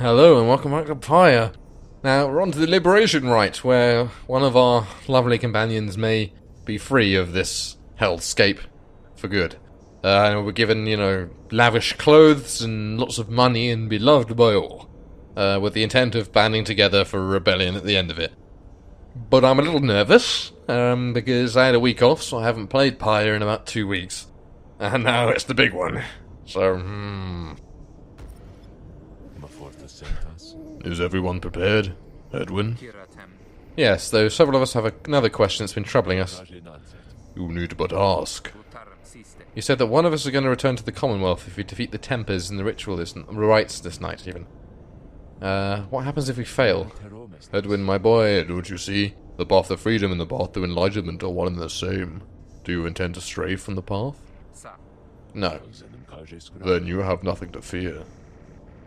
Hello and welcome back to Pyre. Now we're on to the Liberation Rite, where one of our lovely companions may be free of this hellscape for good. And we're given, lavish clothes and lots of money and be loved by all, with the intent of banding together for a rebellion at the end of it. But I'm a little nervous, because I had a week off, so I haven't played Pyre in about 2 weeks. And now it's the big one. So, Is everyone prepared, Edwin? Yes, though several of us have another question that's been troubling us. You need but ask. You said that one of us is going to return to the Commonwealth if we defeat the Tempers in the rites this night, even. What happens if we fail? Edwin, my boy, don't you see? The path of freedom and the path of enlightenment are one and the same. Do you intend to stray from the path? No. Then you have nothing to fear.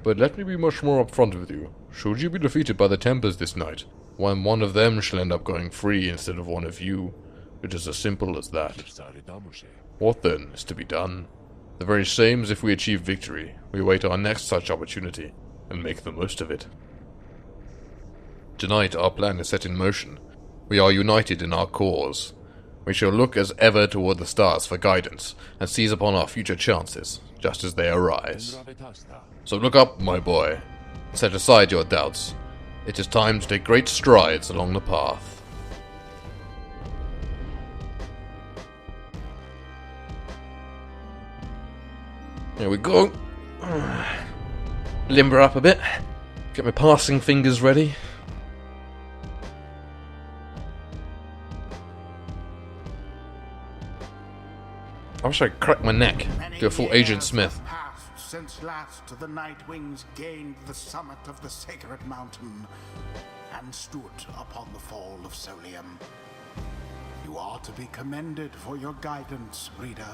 But let me be much more upfront with you. Should you be defeated by the Tempers this night, one of them shall end up going free instead of one of you. It is as simple as that. What then is to be done? The very same as if we achieve victory. We await our next such opportunity, and make the most of it. Tonight our plan is set in motion. We are united in our cause. We shall look as ever toward the stars for guidance, and seize upon our future chances, just as they arise. So look up, my boy. Set aside your doubts. It is time to take great strides along the path. Here we go. Limber up a bit. Get my passing fingers ready. I wish I could crack my neck. Do a full Agent Smith. Since last the Nightwings gained the summit of the sacred mountain and stood upon the fall of Solium. You are to be commended for your guidance, reader,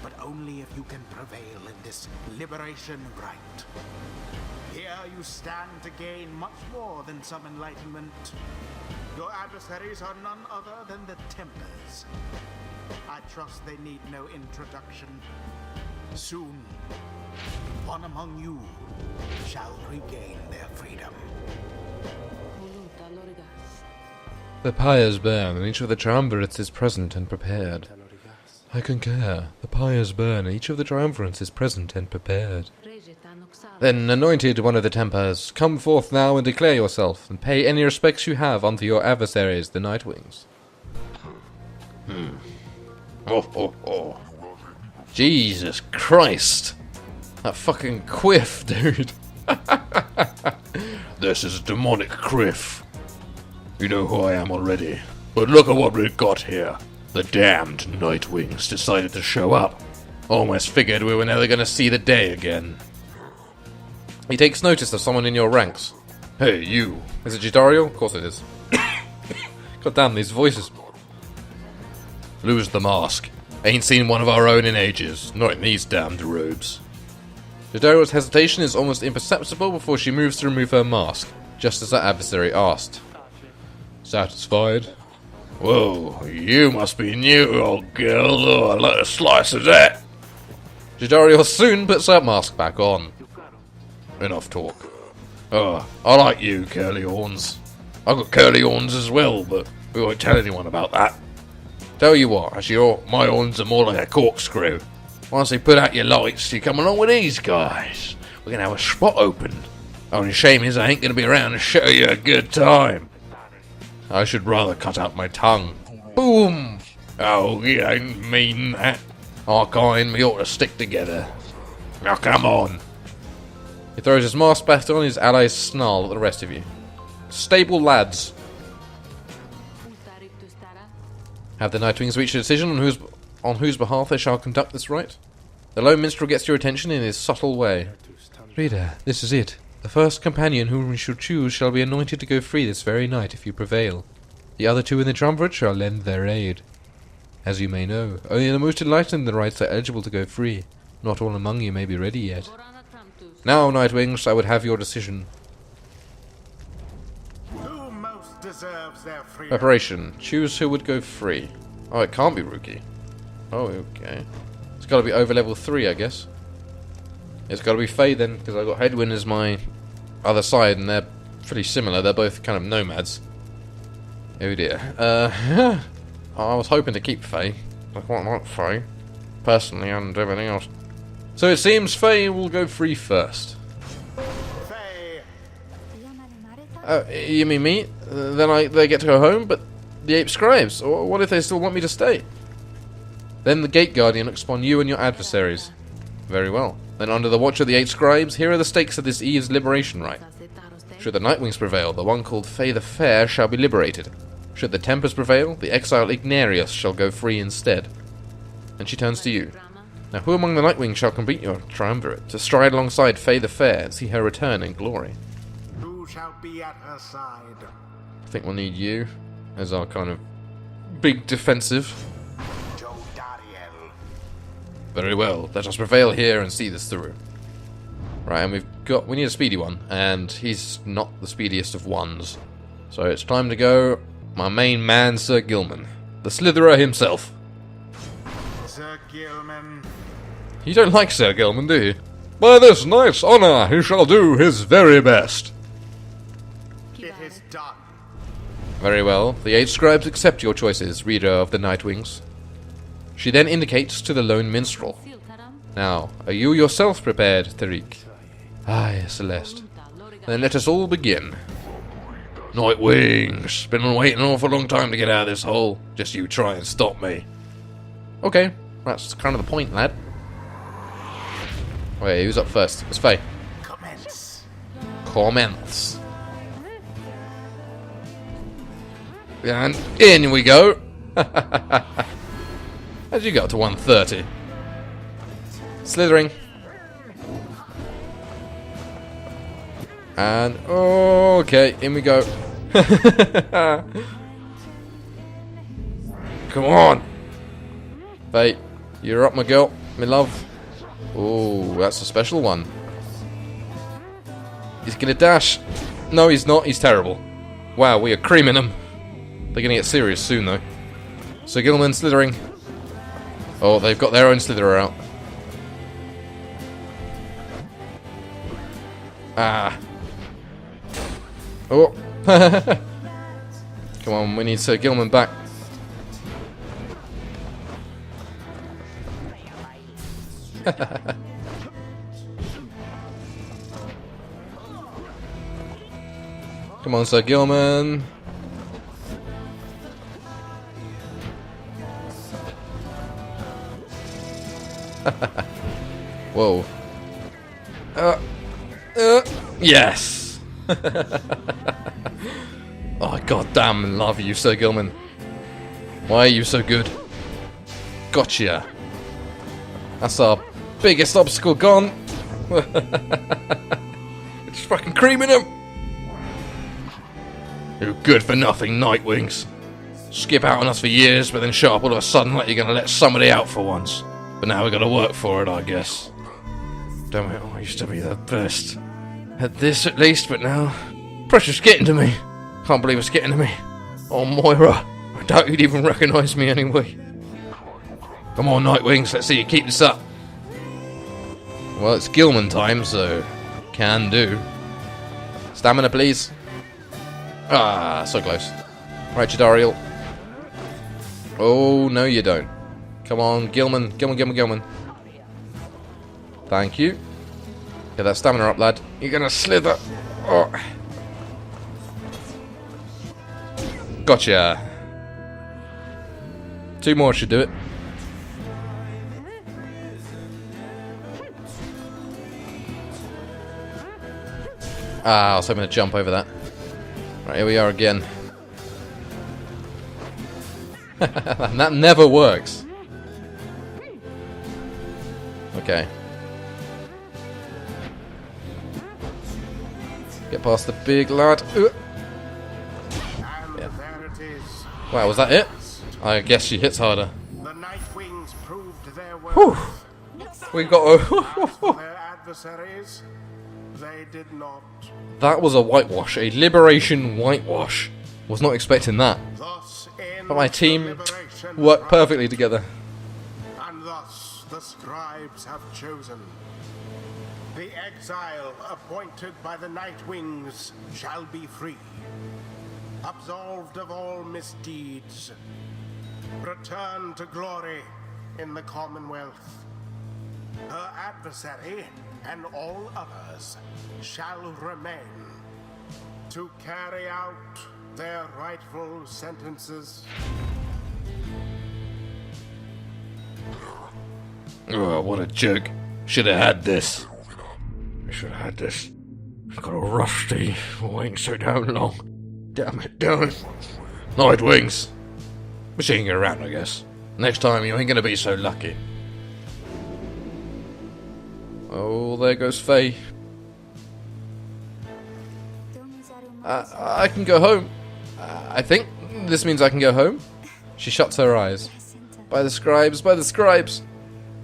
but only if you can prevail in this liberation rite. Here you stand to gain much more than some enlightenment. Your adversaries are none other than the Tempers. I trust they need no introduction. Soon, one among you shall regain their freedom. The pyres burn, and each of the triumvirates is present and prepared. I concur. The pyres burn, and each of the triumvirates is present and prepared. Then, anointed one of the Tempers, come forth now and declare yourself, and pay any respects you have unto your adversaries, the Nightwings. Jesus Christ! That fucking quiff, dude! This is demonic Criff. You know who I am already. But look at what we've got here. The damned Nightwings decided to show up. Almost figured we were never going to see the day again. He takes notice of someone in your ranks. Hey, you. Is it Gidario? Of course it is. God damn, these voices. Lose the mask. Ain't seen one of our own in ages. Not in these damned robes. Gidario's hesitation is almost imperceptible before she moves to remove her mask, just as her adversary asked. Satisfied? Whoa, you must be new, old girl. Oh, I'd like a slice of that. Gidario soon puts her mask back on. Enough talk. Oh, I like you, curly horns. I've got curly horns as well, but we won't tell anyone about that. Tell you what, actually, my horns are more like a corkscrew. Once they put out your lights, you come along with these guys. We're gonna have a spot open. Only shame is I ain't gonna be around to show you a good time. I should rather cut out my tongue. Boom! Oh, you ain't mean that. Our kind, we ought to stick together. Now come on. He throws his mask back on, his allies snarl at the rest of you. Stable lads. Have the Nightwings reached a decision on whose behalf they shall conduct this rite? The lone minstrel gets your attention in his subtle way. Reader, this is it. The first companion whom we shall choose shall be anointed to go free this very night if you prevail. The other two in the triumvirate shall lend their aid. As you may know, only the most enlightened in the rites are eligible to go free. Not all among you may be ready yet. Now, Nightwings, I would have your decision. Who most deserves their freedom? Preparation. Choose who would go free. Oh, it can't be Rookie. Oh, okay. It's got to be over level 3, I guess. It's got to be Fae then, because I've got Headwind as my other side, and they're pretty similar. They're both kind of nomads. Oh dear. I was hoping to keep Fae. I quite like Fae, personally, and everything else. So it seems Fae will go free first. You mean me? Then they get to go home, but the ape scribes. Or what if they still want me to stay? Then the gate guardian looks upon you and your adversaries. Very well. Then under the watch of the 8 scribes, here are the stakes of this eve's liberation rite. Should the Nightwings prevail, the one called Fae the Fair shall be liberated. Should the Tempest prevail, the exiled Ignarius shall go free instead. And she turns to you. Now who among the Nightwings shall complete your triumvirate, to stride alongside Fae the Fair and see her return in glory? Who shall be at her side? I think we'll need you as our kind of big defensive. Very well, let us prevail here and see this through. Right, and we need a speedy one, and he's not the speediest of ones. So it's time to go, my main man, Sir Gilman. The Slitherer himself. Sir Gilman. You don't like Sir Gilman, do you? By this knight's honour, he shall do his very best. It is done. Very well, the 8 scribes accept your choices, reader of the Nightwings. She then indicates to the lone minstrel. Now, are you yourself prepared, Tariq? Aye, Celeste. Then let us all begin. Nightwings, been waiting an awful long time to get out of this hole. Just you try and stop me. Okay, that's kind of the point, lad. Wait, who's up first? It's Faye. Commence. Commence. And in we go. How'd you get up to 130? Slithering. And, okay, in we go. Come on. Faye, you're up, my girl, my love. Oh, that's a special one. He's gonna dash. No, he's not, he's terrible. Wow, we are creaming him. They're gonna get serious soon, though. So Gilman slithering. Oh, they've got their own Slitherer out. Ah. Oh. Come on, we need Sir Gilman back. Come on, Sir Gilman. Whoa. Yes! Oh, goddamn, love you, Sir Gilman. Why are you so good? Gotcha. That's our biggest obstacle gone. Just fucking creaming him. You good for nothing, Nightwings. Skip out on us for years, but then show up all of a sudden like you're gonna let somebody out for once. But now we gotta work for it, I guess. Damn it, I used to be the best at this at least, but now pressure's getting to me. Can't believe it's getting to me. Oh, Moira, I doubt you'd even recognise me anyway. Come on, Nightwings, let's see you keep this up. Well, it's Gilman time, so can do. Stamina, please. Ah, so close. Right, Jadariel. Oh, no you don't. Come on, Gilman. Gilman. Thank you. Get that stamina up, lad. You're gonna slither. Oh. Gotcha. 2 more should do it. Ah, I was hoping to jump over that. Right, here we are again. That never works. Okay. Get past the big lad. Yeah. Wow, was that it? I guess she hits harder. The Nightwings proved their Whew. We got their adversaries. They did not. That was a whitewash, a liberation whitewash. Was not expecting that. Thus But my team worked perfectly together. And thus the scribes have chosen. The exile appointed by the Night Wings shall be free, absolved of all misdeeds, return to glory in the Commonwealth. Her adversary and all others shall remain to carry out their rightful sentences. Oh, what a jerk. Should have had this. I should have had this. I've got a rusty. Waiting so damn long. Damn it, Dylan. Night Wings. We're seeing you around, I guess. Next time you ain't gonna be so lucky. Oh, there goes Faye. I can go home. I think this means I can go home. She shuts her eyes. By the scribes, by the scribes.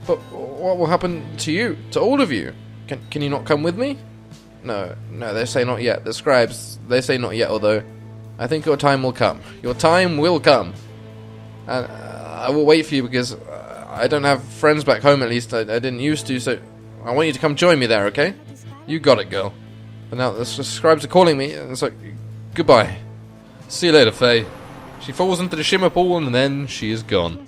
But what will happen to you, to all of you? Can you not come with me? No, they say not yet. The scribes, they say not yet, although I think your time will come. Your time will come. And I will wait for you because I don't have friends back home, at least. I didn't used to, so I want you to come join me there, okay? You got it, girl. But now the scribes are calling me, and it's like, goodbye. See you later, Faye. She falls into the shimmer pool, and then she is gone.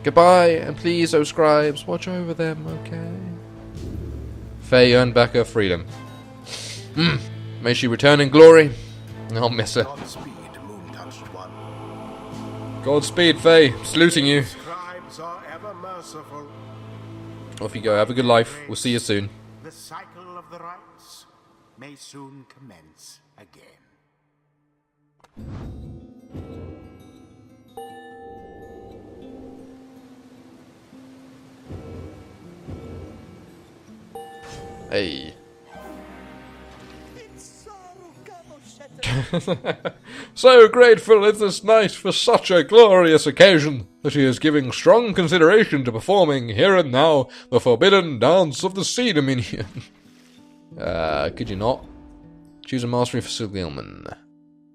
Goodbye, and please, oh scribes, watch over them, okay? Faye earned back her freedom. May she return in glory. I'll miss her. Godspeed, moon-touched one. Godspeed, Faye. Saluting you. Scribes are ever merciful. Off you go. Have a good life. We'll see you soon. The cycle of the rites may soon commence again. Hey. So grateful is this knight for such a glorious occasion that he is giving strong consideration to performing here and now the forbidden dance of the Sea Dominion. Could you not? Choose a mastery for Supergiant.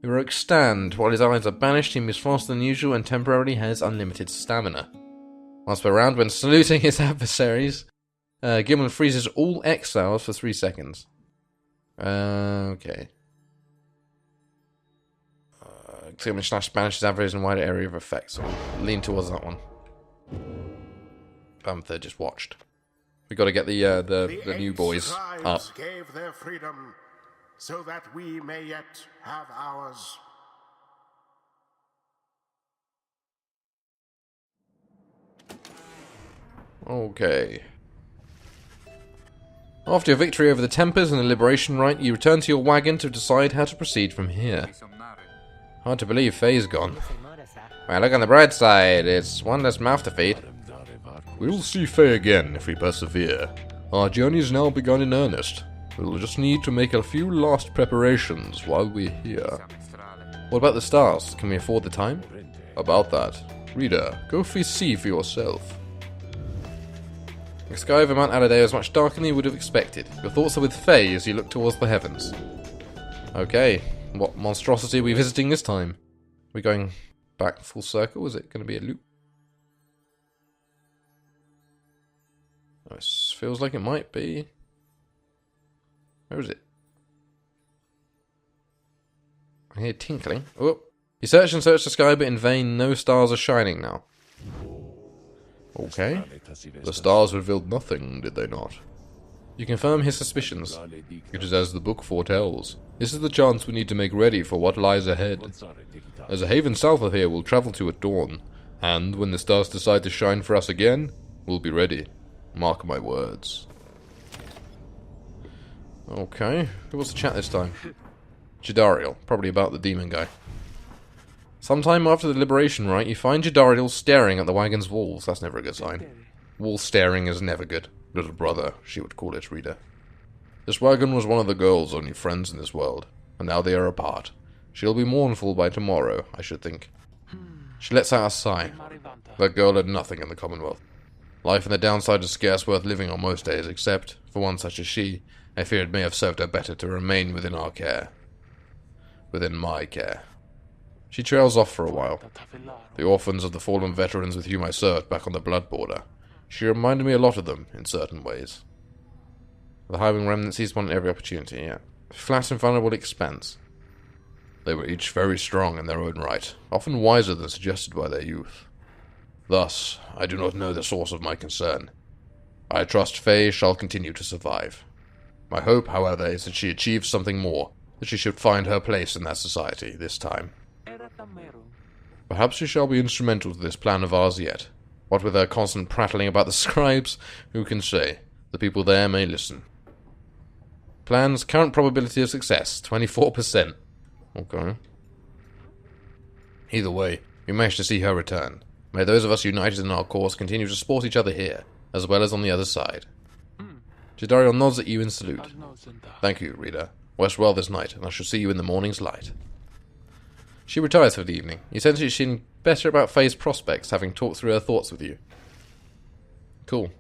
Heroic stand. While his allies are banished, he moves faster than usual and temporarily has unlimited stamina. Once per round, when saluting his adversaries, Gilman freezes all exiles for 3 seconds. Okay. Gilman slash banishes adversaries in a wider area of effect, so lean towards that one. They just watched. We got to get the new boys up. Gave their freedom so that we may yet have ours. Okay. After your victory over the Tempers and the Liberation Rite, you return to your wagon to decide how to proceed from here. Hard to believe Faye's gone. Well, look on the bright side, it's one less mouth to feed. We will see Faye again if we persevere. Our journey has now begun in earnest. We'll just need to make a few last preparations while we're here. What about the stars? Can we afford the time? About that. Reader, go see for yourself. The sky over Mount Aladeo is much darker than you would have expected. Your thoughts are with Faye as you look towards the heavens. Okay, what monstrosity are we visiting this time? We're going back full circle? Is it going to be a loop? This feels like it might be. Where is it? I hear tinkling. Oh, you search and search the sky, but in vain. No stars are shining now. Okay. The stars revealed nothing, did they not? You confirm his suspicions. It is as the book foretells. This is the chance we need to make ready for what lies ahead. There's a haven south of here we'll travel to at dawn, and when the stars decide to shine for us again, we'll be ready. Mark my words. Okay, who wants to chat this time? Jadariel, probably about the demon guy. Sometime after the Liberation Rite, you find Jadariel staring at the wagon's walls. That's never a good sign. Wall staring is never good. Little brother, she would call it, reader. This wagon was one of the girl's only friends in this world, and now they are apart. She'll be mournful by tomorrow, I should think. She lets out a sigh. That girl had nothing in the Commonwealth. Life in the downside is scarce worth living on most days, except, for one such as she, I fear it may have served her better to remain within our care. Within my care. She trails off for a while. The orphans of the fallen veterans with whom I served back on the blood border. She reminded me a lot of them, in certain ways. The Highwing remnant seized upon every opportunity, yeah. Flat and vulnerable expanse. They were each very strong in their own right, often wiser than suggested by their youth. Thus, I do not know the source of my concern. I trust Faye shall continue to survive. My hope, however, is that she achieves something more, that she should find her place in that society this time. Perhaps she shall be instrumental to this plan of ours yet. What with her constant prattling about the scribes, who can say? The people there may listen. Plan's current probability of success, 24%. Okay. Either way, we managed to see her return. May those of us united in our cause continue to support each other here, as well as on the other side. Jadariel nods at you in salute. Thank you, reader. Rest well this night, and I shall see you in the morning's light. She retires for the evening. You sense she's seen better about Faye's prospects, having talked through her thoughts with you. Cool.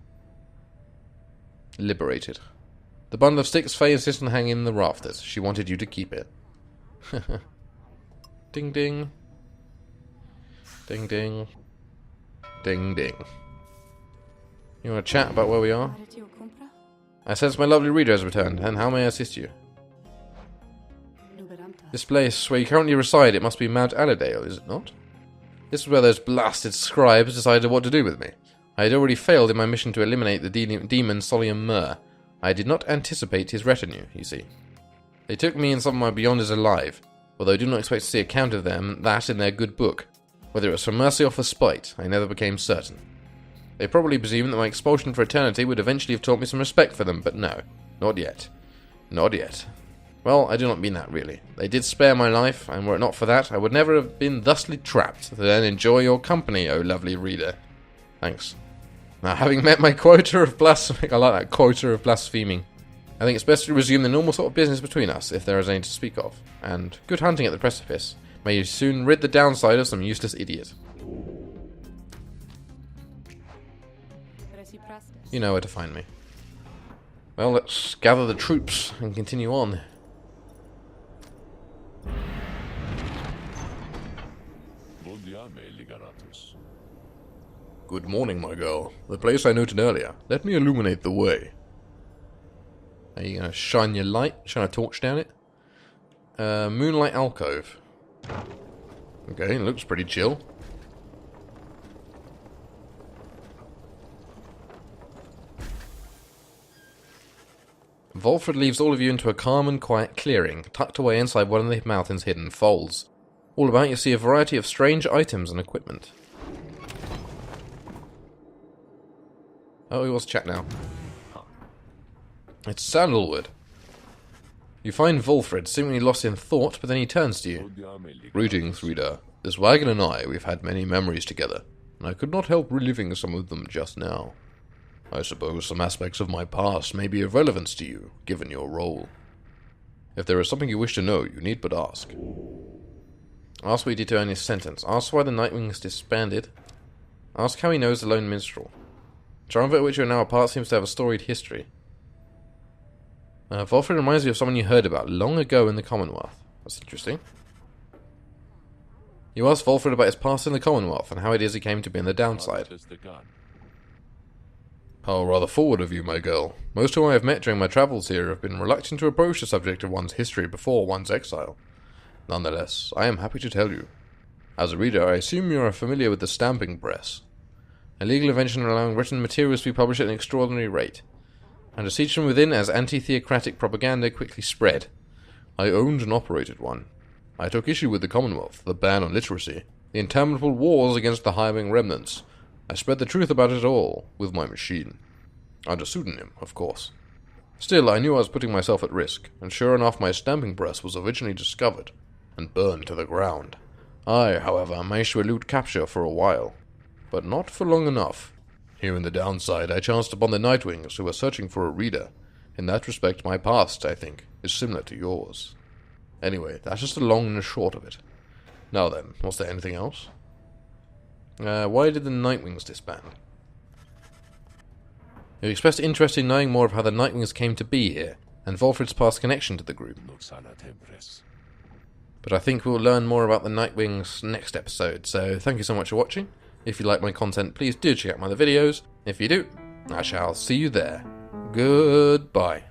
Liberated. The bundle of sticks Faye insisted on hanging in the rafters. She wanted you to keep it. Ding ding. Ding ding. Ding ding. You want to chat about where we are? I sense my lovely reader has returned, and how may I assist you? This place where you currently reside, it must be Mount Allerdale, is it not? This is where those blasted scribes decided what to do with me. I had already failed in my mission to eliminate the demon Solium Mur. I did not anticipate his retinue, you see. They took me and some of my Beyonders alive, although I do not expect to see account of that in their good book. Whether it was for mercy or for spite, I never became certain. They probably presumed that my expulsion for eternity would eventually have taught me some respect for them, but no. Not yet. Not yet. Well, I do not mean that, really. They did spare my life, and were it not for that, I would never have been thusly trapped, to then enjoy your company, O lovely reader. Thanks. Now, having met my quota of blaspheming, I like that, quota of blaspheming, I think it's best to resume the normal sort of business between us, if there is any to speak of. And good hunting at the precipice. May you soon rid the downside of some useless idiot. You know where to find me. Well, let's gather the troops and continue on. Good morning, my girl. The place I noted earlier. Let me illuminate the way. Are you going to shine your light? Shine a torch down it? Moonlight alcove. Okay, looks pretty chill. Volfred leaves all of you into a calm and quiet clearing, tucked away inside one of the mountain's hidden folds. All about you see a variety of strange items and equipment. Oh, he wants to chat now. It's sandalwood. You find Volfred seemingly lost in thought, but then he turns to you. Greetings, reader. This wagon and I, we've had many memories together, and I could not help reliving some of them just now. I suppose some aspects of my past may be of relevance to you, given your role. If there is something you wish to know, you need but ask. Ask what he did to earn his sentence. Ask why the Nightwings disbanded. Ask how he knows the Lone Minstrel. Triumvirate at which you are now a part seems to have a storied history. Volfred reminds you of someone you heard about long ago in the Commonwealth. That's interesting. You ask Volfred about his past in the Commonwealth and how it is he came to be in the downside. How rather forward of you, my girl. Most whom I have met during my travels here have been reluctant to approach the subject of one's history before one's exile. Nonetheless, I am happy to tell you. As a reader, I assume you are familiar with the stamping press. A legal invention allowing written materials to be published at an extraordinary rate. And a siege from within as anti-theocratic propaganda quickly spread. I owned and operated one. I took issue with the Commonwealth, the ban on literacy, the interminable wars against the Highwing remnants. I spread the truth about it all, with my machine. Under pseudonym, of course. Still, I knew I was putting myself at risk, and sure enough my stamping press was originally discovered, and burned to the ground. I, however, managed to elude capture for a while, but not for long enough. Here in the downside, I chanced upon the Nightwings, who were searching for a reader. In that respect, my past, I think, is similar to yours. Anyway, that's just the long and the short of it. Now then, was there anything else? Why did the Nightwings disband? You expressed interest in knowing more of how the Nightwings came to be here, and Volfred's past connection to the group. But I think we'll learn more about the Nightwings next episode, so thank you so much for watching. If you like my content, please do check out my other videos. If you do, I shall see you there. Goodbye.